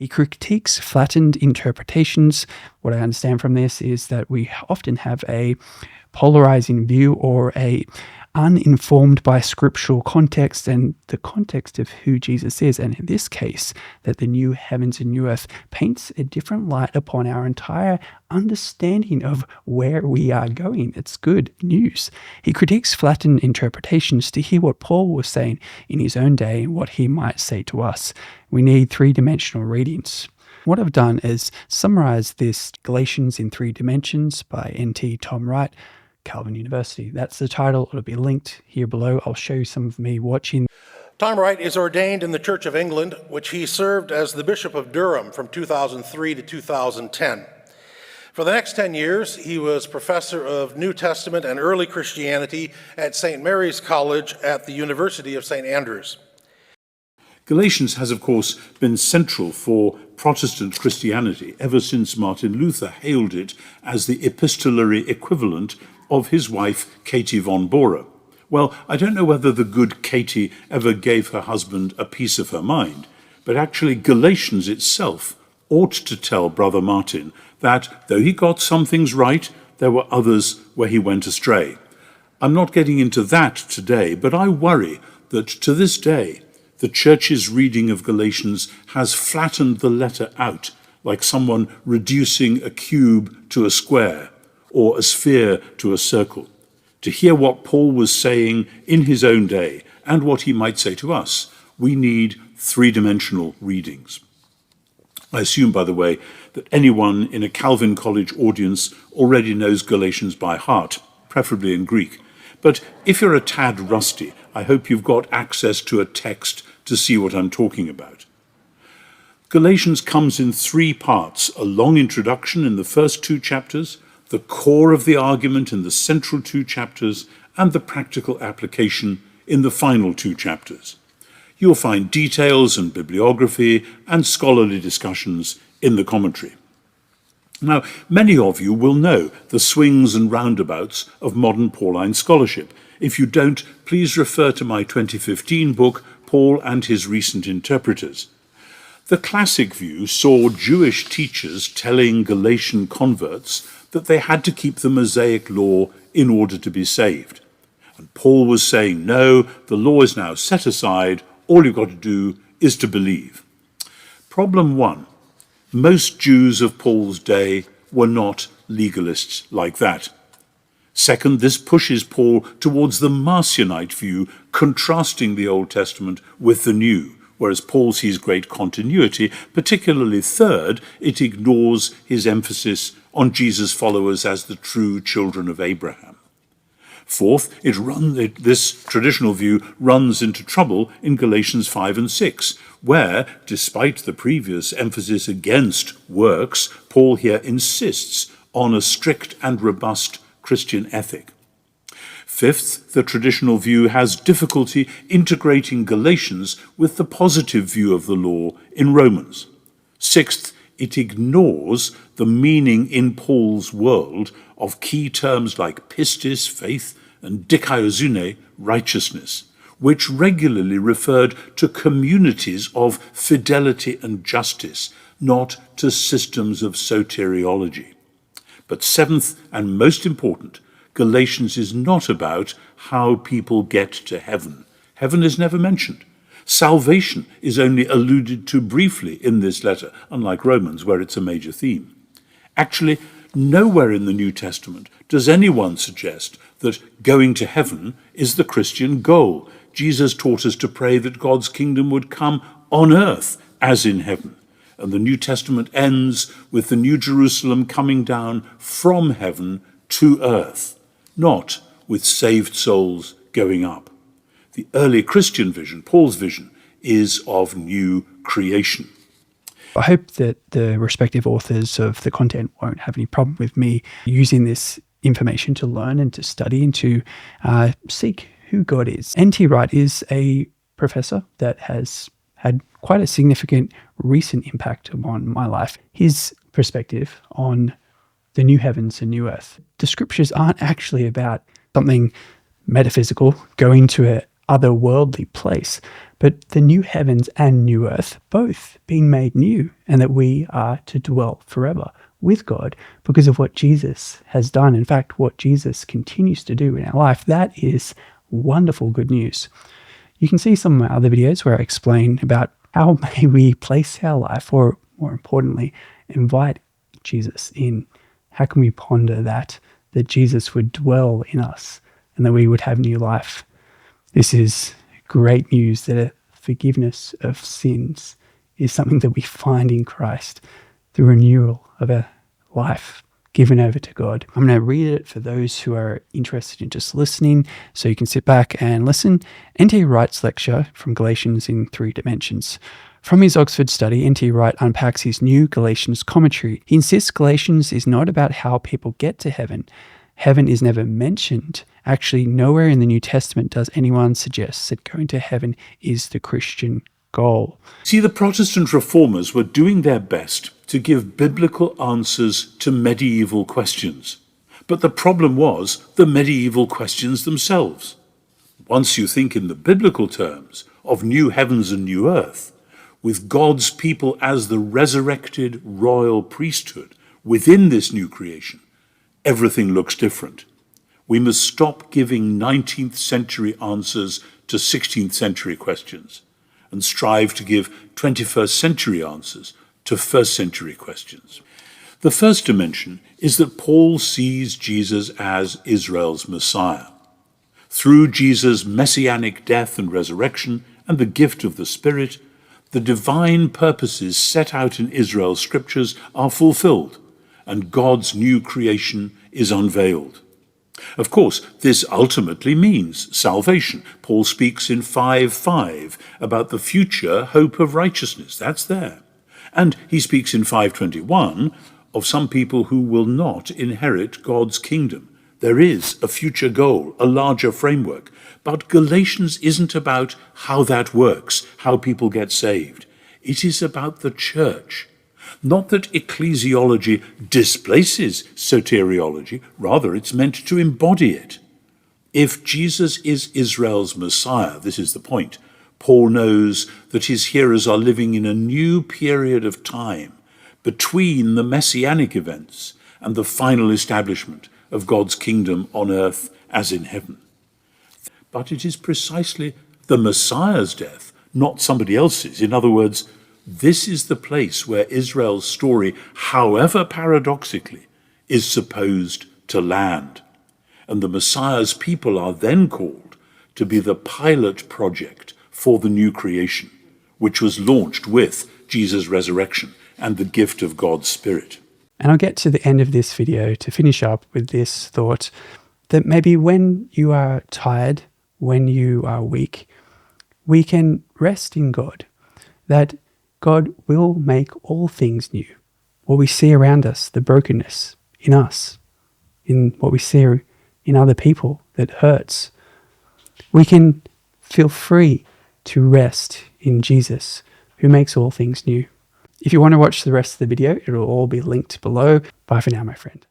He critiques flattened interpretations. What I understand from this is that we often have a polarizing view or a uninformed by scriptural context and the context of who Jesus is. And in this case, that the new heavens and new earth paints a different light upon our entire understanding of where we are going. It's good news. He critiques flattened interpretations to hear what Paul was saying in his own day and what he might say to us. We need three-dimensional readings. What I've done is summarize this Galatians in 3 dimensions by N.T. Tom Wright, Calvin University. That's the title. It'll be linked here below. I'll show you some of me watching. Tom Wright is ordained in the Church of England, which he served as the Bishop of Durham from 2003 to 2010. For the next 10 years, he was professor of New Testament and early Christianity at St. Mary's College at the University of St. Andrews. Galatians has, of course, been central for Protestant Christianity ever since Martin Luther hailed it as the epistolary equivalent of his wife, Katie von Bora. Well, I don't know whether the good Katie ever gave her husband a piece of her mind, but actually Galatians itself ought to tell Brother Martin that, though he got some things right, there were others where he went astray. I'm not getting into that today, but I worry that to this day, the Church's reading of Galatians has flattened the letter out, like someone reducing a cube to a square, or a sphere to a circle. To hear what Paul was saying in his own day, and what he might say to us, we need three-dimensional readings. I assume, by the way, that anyone in a Calvin College audience already knows Galatians by heart, preferably in Greek. But if you're a tad rusty, I hope you've got access to a text to see what I'm talking about. Galatians comes in 3 parts: a long introduction in the first 2 chapters, the core of the argument in the central 2 chapters, and the practical application in the final 2 chapters. You'll find details and bibliography and scholarly discussions in the commentary. Now, many of you will know the swings and roundabouts of modern Pauline scholarship. If you don't, please refer to my 2015 book, Paul and His Recent Interpreters. The classic view saw Jewish teachers telling Galatian converts that they had to keep the Mosaic law in order to be saved. And Paul was saying, no, the law is now set aside, all you've got to do is to believe. Problem 1. Most Jews of Paul's day were not legalists like that. Second, this pushes Paul towards the Marcionite view, contrasting the Old Testament with the New, whereas Paul sees great continuity. Particularly third, it ignores his emphasis on Jesus' followers as the true children of Abraham. Fourth, this traditional view runs into trouble in Galatians 5 and 6, where, despite the previous emphasis against works, Paul here insists on a strict and robust Christian ethic. Fifth, the traditional view has difficulty integrating Galatians with the positive view of the law in Romans. Sixth, it ignores the meaning in Paul's world of key terms like pistis, faith, and dikaiosune, righteousness, which regularly referred to communities of fidelity and justice, not to systems of soteriology. But seventh, and most important, Galatians is not about how people get to heaven. Heaven is never mentioned. Salvation is only alluded to briefly in this letter, unlike Romans, where it's a major theme. Actually, nowhere in the New Testament does anyone suggest that going to heaven is the Christian goal. Jesus taught us to pray that God's kingdom would come on earth as in heaven. And the New Testament ends with the New Jerusalem coming down from heaven to earth, not with saved souls going up. The early Christian vision, Paul's vision, is of new creation. I hope that the respective authors of the content won't have any problem with me using this information to learn and to study and to seek who God is. N.T. Wright is a professor that has had quite a significant recent impact upon my life. His perspective on the new heavens and new earth. The scriptures aren't actually about something metaphysical, going to otherworldly place, but the new heavens and new earth both being made new, and that we are to dwell forever with God because of what Jesus has done. In fact, what Jesus continues to do in our life. That is wonderful good news. You can see some of my other videos where I explain about how may we place our life, or more importantly, invite Jesus in. How can we ponder that Jesus would dwell in us and that we would have new life? This is great news that a forgiveness of sins is something that we find in Christ, the renewal of our life given over to God. I'm going to read it for those who are interested in just listening, so you can sit back and listen. N.T. Wright's lecture from Galatians in 3 dimensions. From his Oxford study, N.T. Wright unpacks his new Galatians commentary. He insists Galatians is not about how people get to heaven. Heaven is never mentioned. Actually, nowhere in the New Testament does anyone suggest that going to heaven is the Christian goal. See, the Protestant reformers were doing their best to give biblical answers to medieval questions. But the problem was the medieval questions themselves. Once you think in the biblical terms of new heavens and new earth, with God's people as the resurrected royal priesthood within this new creation, everything looks different. We must stop giving 19th century answers to 16th century questions and strive to give 21st century answers to first century questions. The first dimension is that Paul sees Jesus as Israel's Messiah. Through Jesus' messianic death and resurrection and the gift of the Spirit, the divine purposes set out in Israel's scriptures are fulfilled, and God's new creation is unveiled. Of course, this ultimately means salvation. Paul speaks in 5:5 about the future hope of righteousness. That's there. And he speaks in 5:21 of some people who will not inherit God's kingdom. There is a future goal, a larger framework. But Galatians isn't about how that works, how people get saved. It is about the church. Not that ecclesiology displaces soteriology, rather it's meant to embody it. If Jesus is Israel's Messiah, this is the point, Paul knows that his hearers are living in a new period of time between the messianic events and the final establishment of God's kingdom on earth as in heaven. But it is precisely the Messiah's death, not somebody else's. In other words, this is the place where Israel's story, however paradoxically, is supposed to land. And the Messiah's people are then called to be the pilot project for the new creation, which was launched with Jesus' resurrection and the gift of God's Spirit. And I'll get to the end of this video to finish up with this thought that maybe when you are tired, when you are weak, we can rest in God, that God will make all things new. What we see around us, the brokenness in us, in what we see in other people that hurts, we can feel free to rest in Jesus, who makes all things new. If you want to watch the rest of the video, it will all be linked below. Bye for now, my friend.